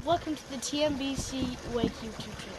Welcome to the TMBC Wake YouTube channel.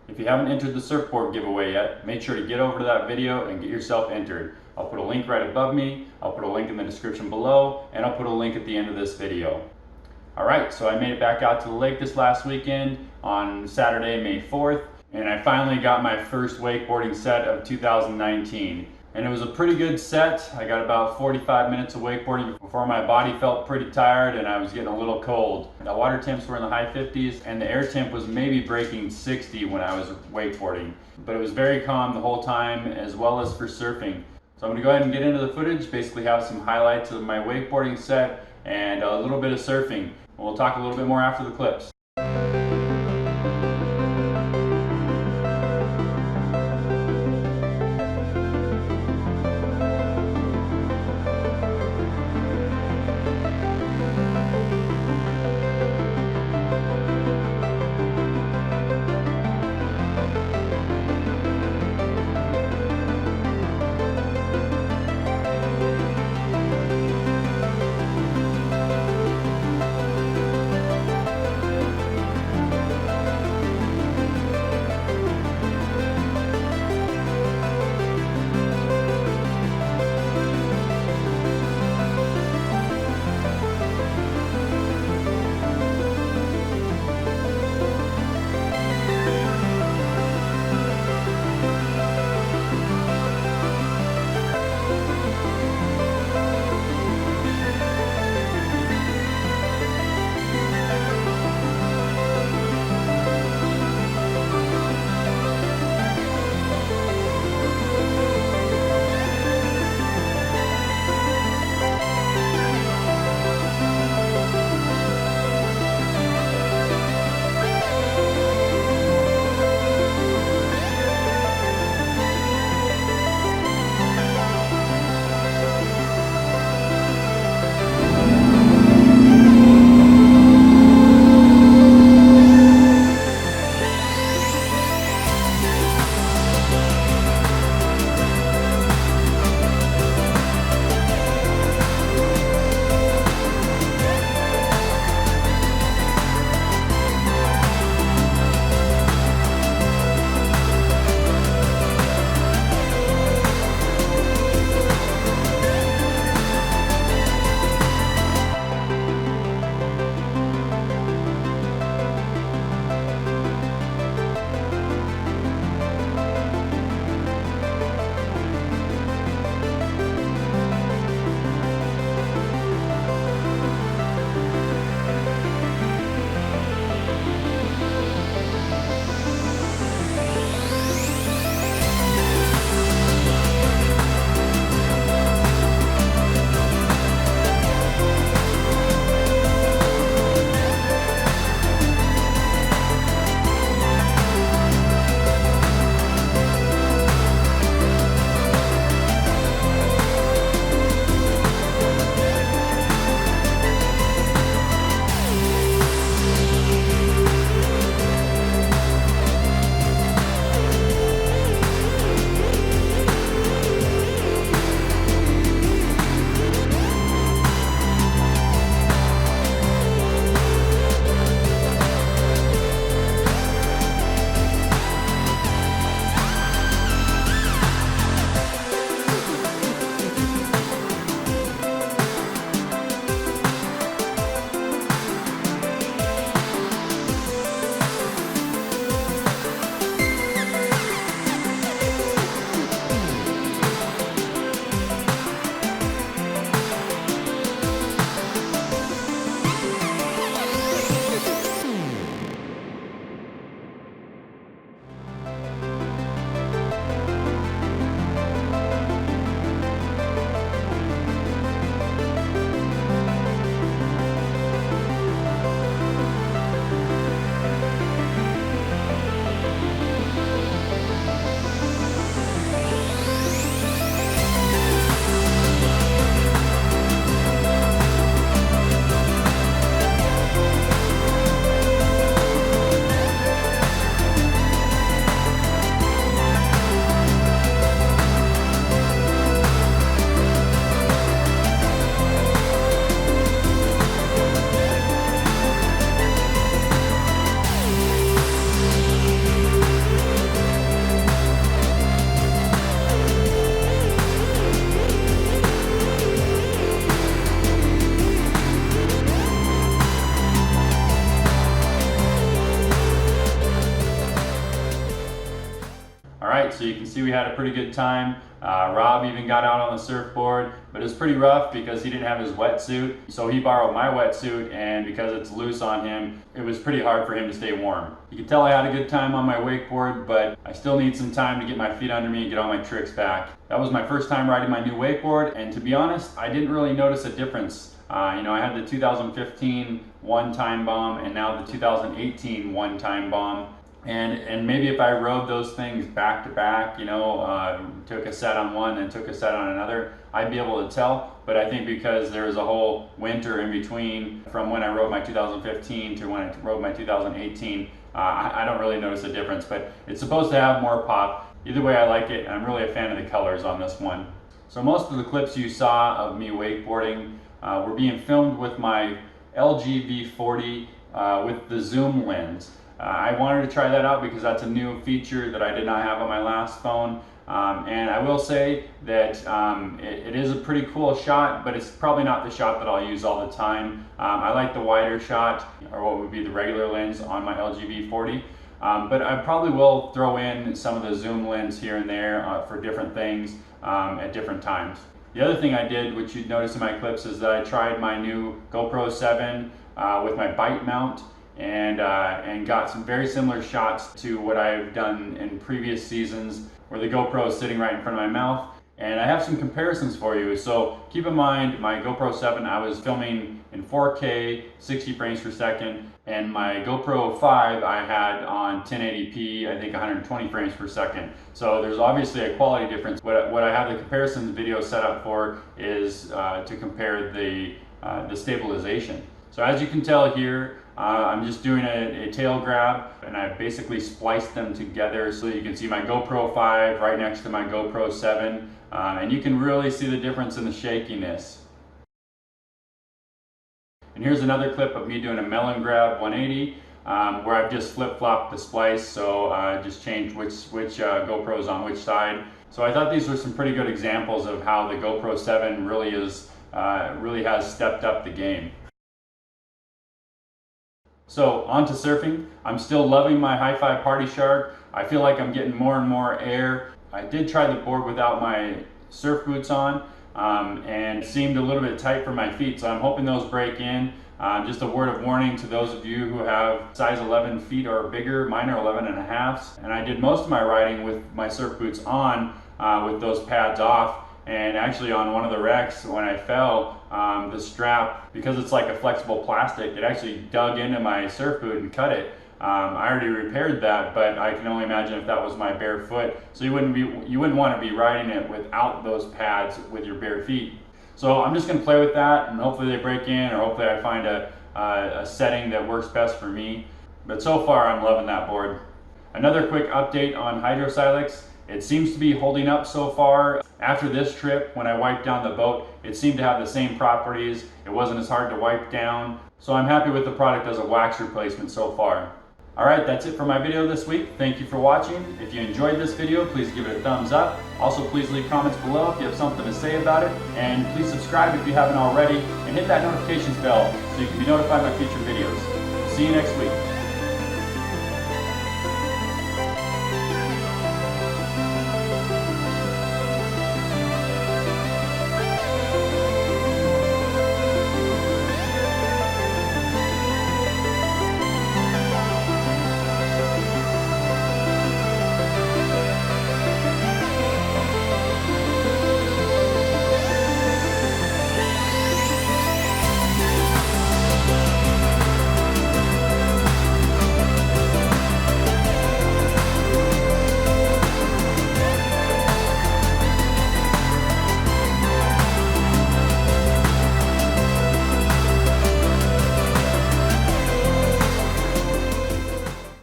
If you haven't entered the surfboard giveaway yet, make sure to get over to that video and get yourself entered. I'll put a link right above me, I'll put a link in the description below, and I'll put a link at the end of this video. Alright, so I made it back out to the lake this last weekend on Saturday, May 4th, and I finally got my first wakeboarding set of 2019. And it was a pretty good set. I got about 45 minutes of wakeboarding before my body felt pretty tired and I was getting a little cold. The water temps were in the high 50s and the air temp was maybe breaking 60 when I was wakeboarding. But it was very calm the whole time, as well as for surfing. So I'm gonna go ahead and get into the footage, basically have some highlights of my wakeboarding set and a little bit of surfing. We'll talk a little bit more after the clips. so you can see we had a pretty good time. Rob even got out on the surfboard, but it was pretty rough because he didn't have his wetsuit. So he borrowed my wetsuit, and because it's loose on him, it was pretty hard for him to stay warm. You can tell I had a good time on my wakeboard, but I still need some time to get my feet under me and get all my tricks back. That was my first time riding my new wakeboard, and to be honest, I didn't really notice a difference. I had the 2015 one-time bomb and now the 2018 one-time bomb. And maybe if I rode those things back to back, took a set on one and took a set on another, I'd be able to tell. But I think because there was a whole winter in between from when I rode my 2015 to when I rode my 2018, I don't really notice a difference. But it's supposed to have more pop. Either way, I like it. I'm really a fan of the colors on this one. So most of the clips you saw of me wakeboarding were being filmed with my LG V40 with the zoom lens. I wanted to try that out because that's a new feature that I did not have on my last phone. And I will say that it is a pretty cool shot, but it's probably not the shot that I'll use all the time. I like the wider shot, or what would be the regular lens on my LG V40. But I probably will throw in some of the zoom lens here and there for different things at different times. The other thing I did, which you'd notice in my clips, is that I tried my new GoPro 7 with my bite mount and got some very similar shots to what I've done in previous seasons where the GoPro is sitting right in front of my mouth. And I have some comparisons for you. So keep in mind, my GoPro 7, I was filming in 4K, 60 frames per second, and my GoPro 5 I had on 1080p, I think 120 frames per second. So there's obviously a quality difference. What I have the comparisons video set up for is to compare the stabilization. So as you can tell here, I'm just doing a tail grab, and I basically spliced them together so you can see my GoPro 5 right next to my GoPro 7, and you can really see the difference in the shakiness. And here's another clip of me doing a melon grab 180, where I've just flip-flopped the splice, so I just changed which GoPro is on which side. So I thought these were some pretty good examples of how the GoPro 7 really has stepped up the game. So on to surfing. I'm still loving my Hi-Fi Party Shark. I feel like I'm getting more and more air. I did try the board without my surf boots on, and it seemed a little bit tight for my feet, so I'm hoping those break in. Just a word of warning to those of you who have size 11 feet or bigger. Mine are 11 and a half, and I did most of my riding with my surf boots on with those pads off. And actually on one of the wrecks, when I fell, the strap, because it's like a flexible plastic, it actually dug into my surf boot and cut it. I already repaired that, but I can only imagine if that was my bare foot. So you wouldn't want to be riding it without those pads with your bare feet. So I'm just going to play with that, and hopefully they break in, or hopefully I find a setting that works best for me. But so far I'm loving that board. Another quick update on Hydrosilix. It seems to be holding up so far. After this trip, when I wiped down the boat, it seemed to have the same properties. It wasn't as hard to wipe down. So I'm happy with the product as a wax replacement so far. Alright, that's it for my video this week. Thank you for watching. If you enjoyed this video, please give it a thumbs up. Also, please leave comments below if you have something to say about it. And please subscribe if you haven't already. And hit that notifications bell so you can be notified by future videos. See you next week.